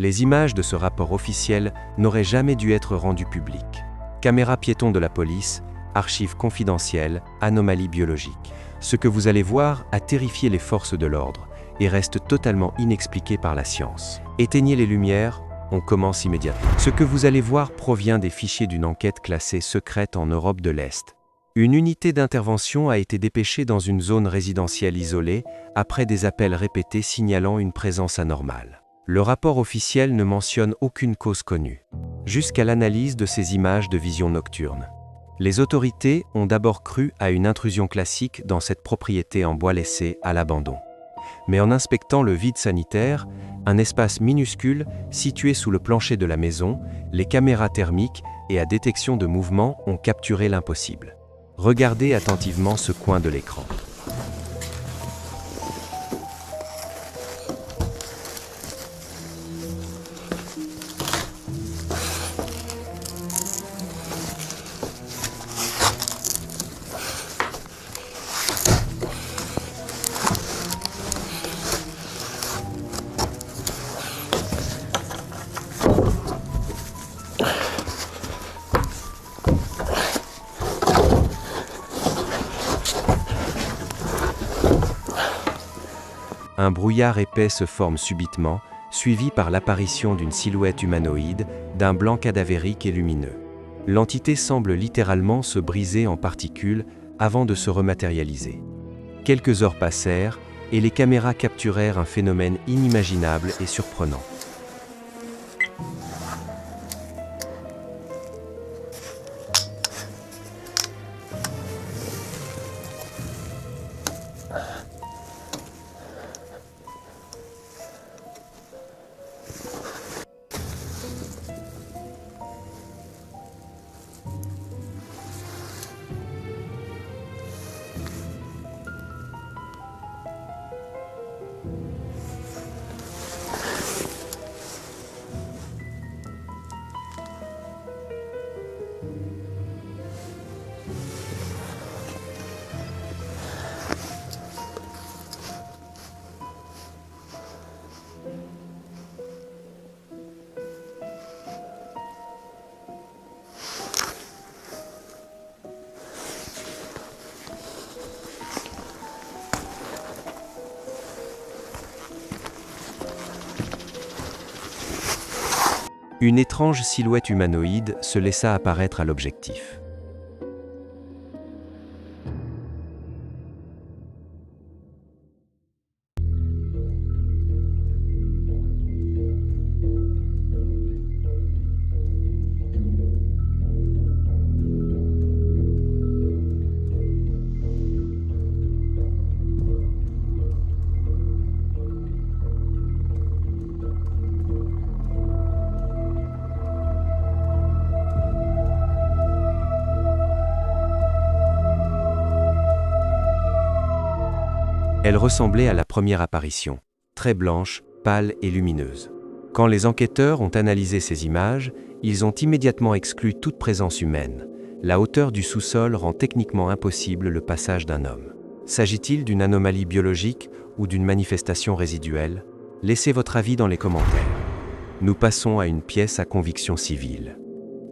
Les images de ce rapport officiel n'auraient jamais dû être rendues publiques. Caméra piéton de la police, archives confidentielles, anomalies biologiques. Ce que vous allez voir a terrifié les forces de l'ordre et reste totalement inexpliqué par la science. Éteignez les lumières, on commence immédiatement. Ce que vous allez voir provient des fichiers d'une enquête classée secrète en Europe de l'Est. Une unité d'intervention a été dépêchée dans une zone résidentielle isolée après des appels répétés signalant une présence anormale. Le rapport officiel ne mentionne aucune cause connue, jusqu'à l'analyse de ces images de vision nocturne. Les autorités ont d'abord cru à une intrusion classique dans cette propriété en bois laissé à l'abandon. Mais en inspectant le vide sanitaire, un espace minuscule situé sous le plancher de la maison, les caméras thermiques et à détection de mouvement ont capturé l'impossible. Regardez attentivement ce coin de l'écran. Un brouillard épais se forme subitement, suivi par l'apparition d'une silhouette humanoïde, d'un blanc cadavérique et lumineux. L'entité semble littéralement se briser en particules avant de se rematérialiser. Quelques heures passèrent et les caméras capturèrent un phénomène inimaginable et surprenant. Une étrange silhouette humanoïde se laissa apparaître à l'objectif. Elle ressemblait à la première apparition, très blanche, pâle et lumineuse. Quand les enquêteurs ont analysé ces images, ils ont immédiatement exclu toute présence humaine. La hauteur du sous-sol rend techniquement impossible le passage d'un homme. S'agit-il d'une anomalie biologique ou d'une manifestation résiduelle? Laissez votre avis dans les commentaires. Nous passons à une pièce à conviction civile.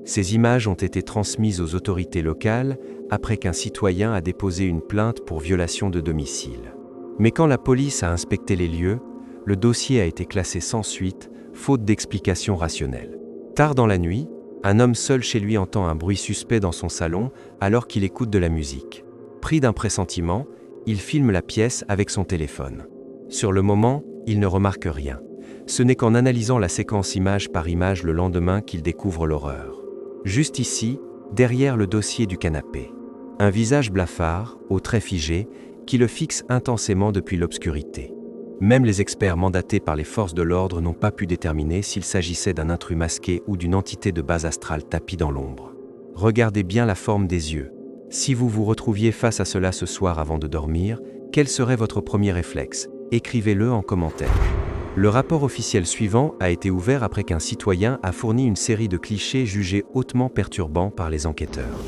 Ces images ont été transmises aux autorités locales après qu'un citoyen a déposé une plainte pour violation de domicile. Mais quand la police a inspecté les lieux, le dossier a été classé sans suite, faute d'explication rationnelle. Tard dans la nuit, un homme seul chez lui entend un bruit suspect dans son salon alors qu'il écoute de la musique. Pris d'un pressentiment, il filme la pièce avec son téléphone. Sur le moment, il ne remarque rien. Ce n'est qu'en analysant la séquence image par image le lendemain qu'il découvre l'horreur. Juste ici, derrière le dossier du canapé. Un visage blafard, aux traits figés, qui le fixe intensément depuis l'obscurité. Même les experts mandatés par les forces de l'ordre n'ont pas pu déterminer s'il s'agissait d'un intrus masqué ou d'une entité de base astrale tapie dans l'ombre. Regardez bien la forme des yeux. Si vous vous retrouviez face à cela ce soir avant de dormir, quel serait votre premier réflexe? Écrivez-le en commentaire. Le rapport officiel suivant a été ouvert après qu'un citoyen a fourni une série de clichés jugés hautement perturbants par les enquêteurs.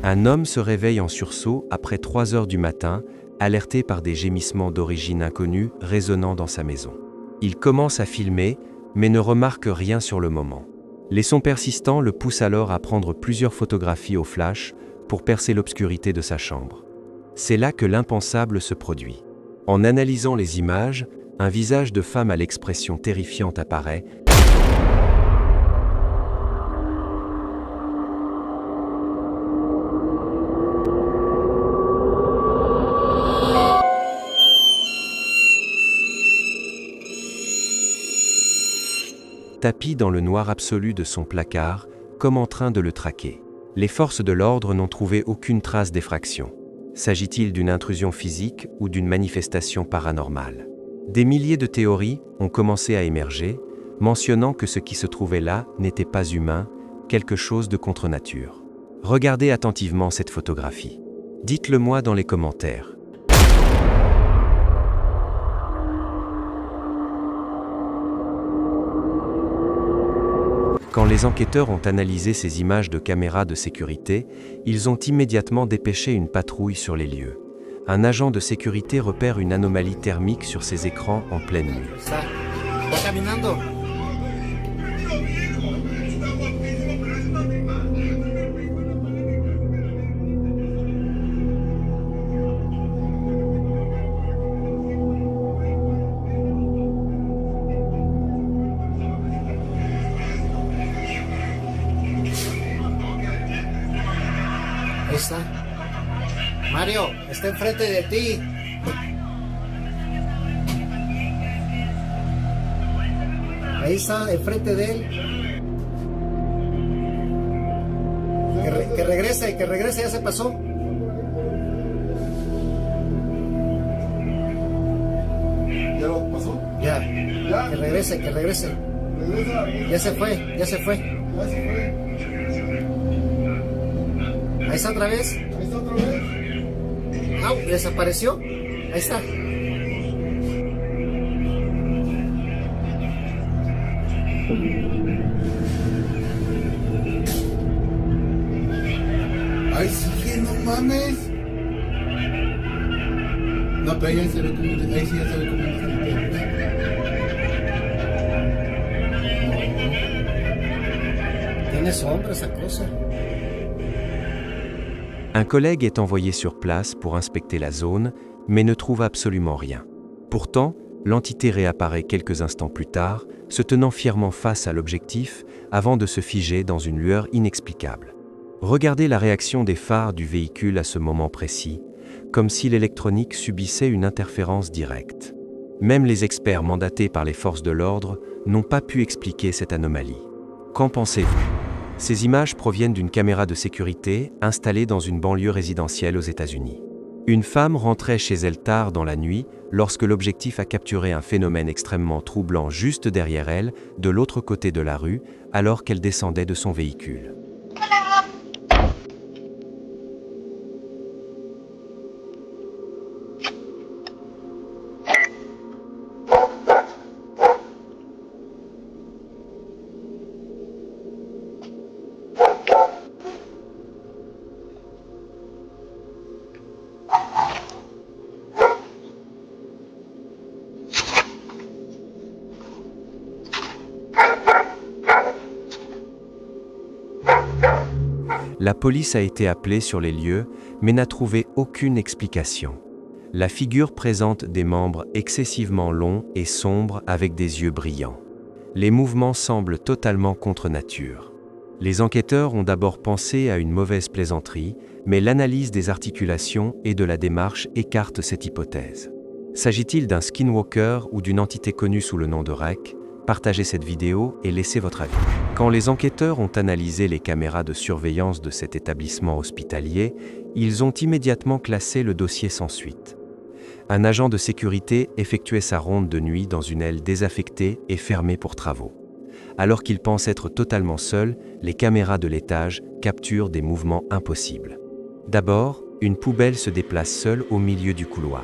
Un homme se réveille en sursaut après 3 heures du matin, alerté par des gémissements d'origine inconnue résonnant dans sa maison. Il commence à filmer, mais ne remarque rien sur le moment. Les sons persistants le poussent alors à prendre plusieurs photographies au flash pour percer l'obscurité de sa chambre. C'est là que l'impensable se produit. En analysant les images, un visage de femme à l'expression terrifiante apparaît. Tapis dans le noir absolu de son placard, comme en train de le traquer. Les forces de l'ordre n'ont trouvé aucune trace d'effraction. S'agit-il d'une intrusion physique ou d'une manifestation paranormale? Des milliers de théories ont commencé à émerger, mentionnant que ce qui se trouvait là n'était pas humain, quelque chose de contre nature. Regardez attentivement cette photographie. Dites-le moi dans les commentaires. Quand les enquêteurs ont analysé ces images de caméras de sécurité, ils ont immédiatement dépêché une patrouille sur les lieux. Un agent de sécurité repère une anomalie thermique sur ses écrans en pleine nuit. Ahí está. Mario, está enfrente de ti. Ahí está, enfrente de él. Que regrese, ya se pasó. ¿Ya lo pasó? Ya. ¿Ya? Que regrese. ¿Regresa? Ya se fue. ¿Ya se fue? Ahí está otra vez. ¿Ahí está otra vez? Ah, desapareció. Ahí está. ¡Ay, sigue, no mames! No, pero ahí se ve como ahí sí ya se ve como Tiene sombra esa cosa. Un collègue est envoyé sur place pour inspecter la zone, mais ne trouve absolument rien. Pourtant, l'entité réapparaît quelques instants plus tard, se tenant fièrement face à l'objectif avant de se figer dans une lueur inexplicable. Regardez la réaction des phares du véhicule à ce moment précis, comme si l'électronique subissait une interférence directe. Même les experts mandatés par les forces de l'ordre n'ont pas pu expliquer cette anomalie. Qu'en pensez-vous ? Ces images proviennent d'une caméra de sécurité installée dans une banlieue résidentielle aux États-Unis. Une femme rentrait chez elle tard dans la nuit lorsque l'objectif a capturé un phénomène extrêmement troublant juste derrière elle, de l'autre côté de la rue, alors qu'elle descendait de son véhicule. La police a été appelée sur les lieux, mais n'a trouvé aucune explication. La figure présente des membres excessivement longs et sombres avec des yeux brillants. Les mouvements semblent totalement contre nature. Les enquêteurs ont d'abord pensé à une mauvaise plaisanterie, mais l'analyse des articulations et de la démarche écarte cette hypothèse. S'agit-il d'un skinwalker ou d'une entité connue sous le nom de Rec ? Partagez cette vidéo et laissez votre avis. Quand les enquêteurs ont analysé les caméras de surveillance de cet établissement hospitalier, ils ont immédiatement classé le dossier sans suite. Un agent de sécurité effectuait sa ronde de nuit dans une aile désaffectée et fermée pour travaux. Alors qu'il pense être totalement seul, les caméras de l'étage capturent des mouvements impossibles. D'abord, une poubelle se déplace seule au milieu du couloir.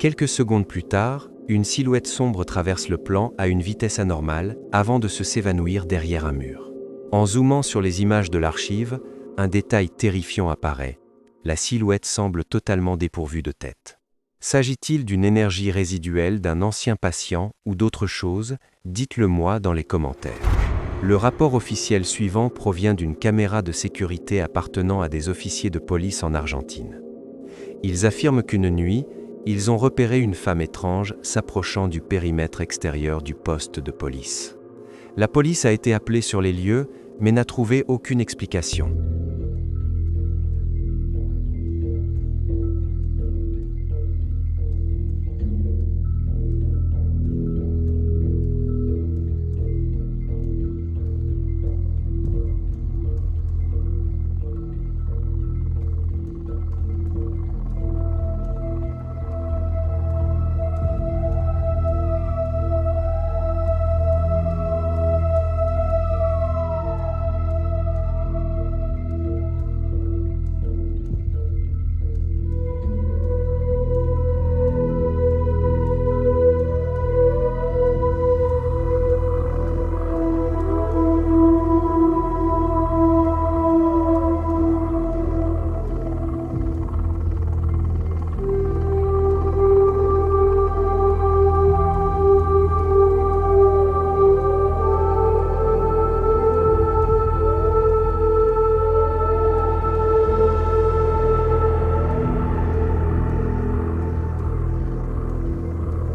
Quelques secondes plus tard, une silhouette sombre traverse le plan à une vitesse anormale avant de s'évanouir derrière un mur. En zoomant sur les images de l'archive, un détail terrifiant apparaît. La silhouette semble totalement dépourvue de tête. S'agit-il d'une énergie résiduelle d'un ancien patient ou d'autre chose? Dites-le moi dans les commentaires. Le rapport officiel suivant provient d'une caméra de sécurité appartenant à des officiers de police en Argentine. Ils affirment qu'une nuit, ils ont repéré une femme étrange s'approchant du périmètre extérieur du poste de police. La police a été appelée sur les lieux, mais n'a trouvé aucune explication.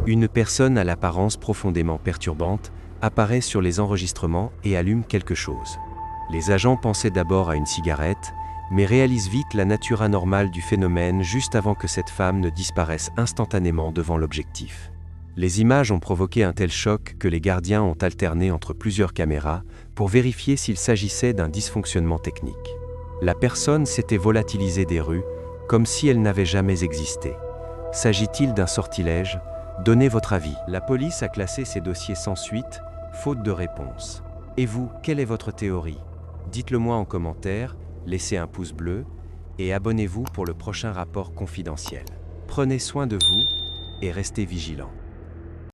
Une personne à l'apparence profondément perturbante apparaît sur les enregistrements et allume quelque chose. Les agents pensaient d'abord à une cigarette, mais réalisent vite la nature anormale du phénomène juste avant que cette femme ne disparaisse instantanément devant l'objectif. Les images ont provoqué un tel choc que les gardiens ont alterné entre plusieurs caméras pour vérifier s'il s'agissait d'un dysfonctionnement technique. La personne s'était volatilisée des rues, comme si elle n'avait jamais existé. S'agit-il d'un sortilège ? Donnez votre avis. La police a classé ces dossiers sans suite, faute de réponse. Et vous, quelle est votre théorie? Dites-le moi en commentaire, laissez un pouce bleu et abonnez-vous pour le prochain rapport confidentiel. Prenez soin de vous et restez vigilants.